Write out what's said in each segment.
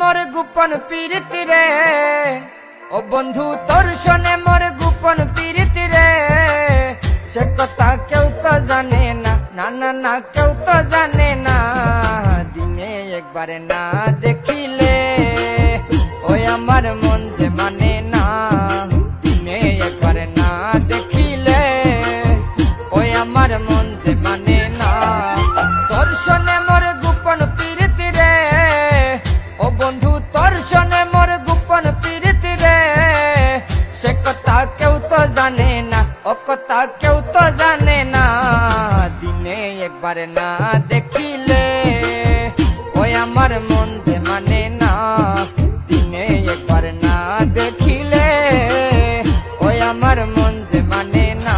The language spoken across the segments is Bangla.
মোর গোপন পীড়িতি রে, ও বন্ধু তোর শোনে মোর গোপন পীড়িতি রে, সে কথা কেউ তো জানে না, না না না কেউ তো জানে না। দিনে একবারে না দেখিলে ওই আমার মন যে মানে না, দিনে একবারে না দেখিলে ওই আমার মন যে মানে না। তোর শোনে মোর গোপন পীড়িতি রে, ও বন্ধু তোর শোনে মোর গোপন পীড়িতি রে, সে কথা কেউ তো জানে না, ও কথা কেউ তো জানে না। দিনে একবারে না দেখিলে ওই আমার মন যে মানে না, দিনে একবারে না দেখিলে ওই আমার মন যে মানে না।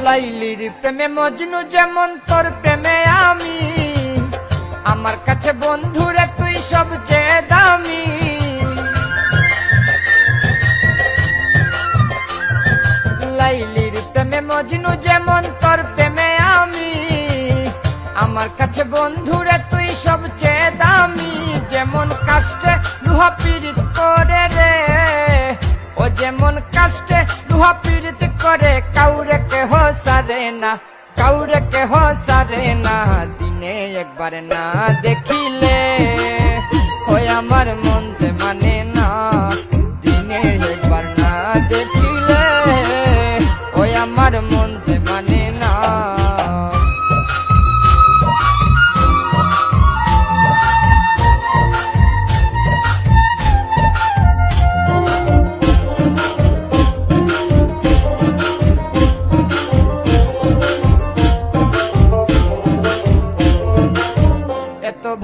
লাইলির প্রেমে মজনু যেমন তোর প্রেমে আমি, আমার কাছে বন্ধুরে তুই সবচেয়ে দামি। লাইলির প্রেমে মজনু যেমন তোর প্রেমে আমি, আমার কাছে বন্ধুরে তুই সবচেয়ে দামি। যেমন কাষ্টে লুহা পীড়িত করে রে, ও যেমন কাষ্টে লুহা পীড়িত করে, কাউরে কেহ সারে না, কাউরে কেহ সারে না। দিনে একবার না দেখিলে ওই আমার মন যে মানে না, দিনে একবার না দেখিলে ওই আমার মন যে মানে না।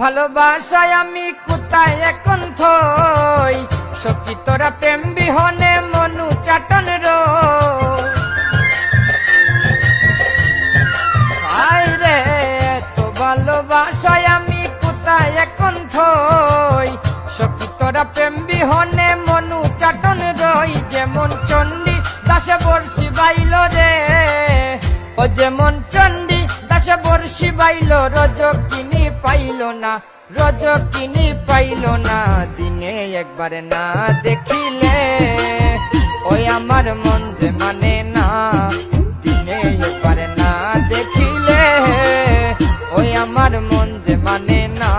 ভালোবাসায় আমি কোথায় এখন থই, সখী তোরা প্রেম বিহনে মনু চাটন রে। তো ভালোবাসায় আমি কোথায় এখন থই, সখী তোরা প্রেম বিহনে মনু চাটন রই। যেমন চণ্ডী দাসে বর্ষি বাইল রে, ও যেমন চণ্ডী দাসে বর্ষি বাইল, রজকিনী পাইল না, রজকিনী পাইল না। দিনে একবারে না দেখিলে ওই আমার মন যে মানে না, দিনে একবারে না দেখিলে ওই আমার মন যে মানে না।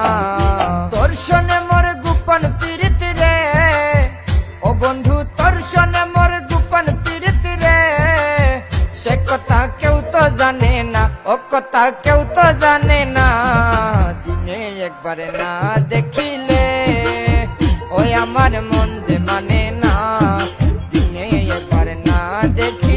তোর শোনে মোর গোপন পীড়িতি রে, ও বন্ধু তোর শোনে মোর গোপন পীড়িতি রে, সে কথা কেউ তো জানে না, ও কথা কেউ তো জানে না। দিনে একবারে না দেখিলে ওই আমার মন যে মানে না, দিনে একবারে না দেখি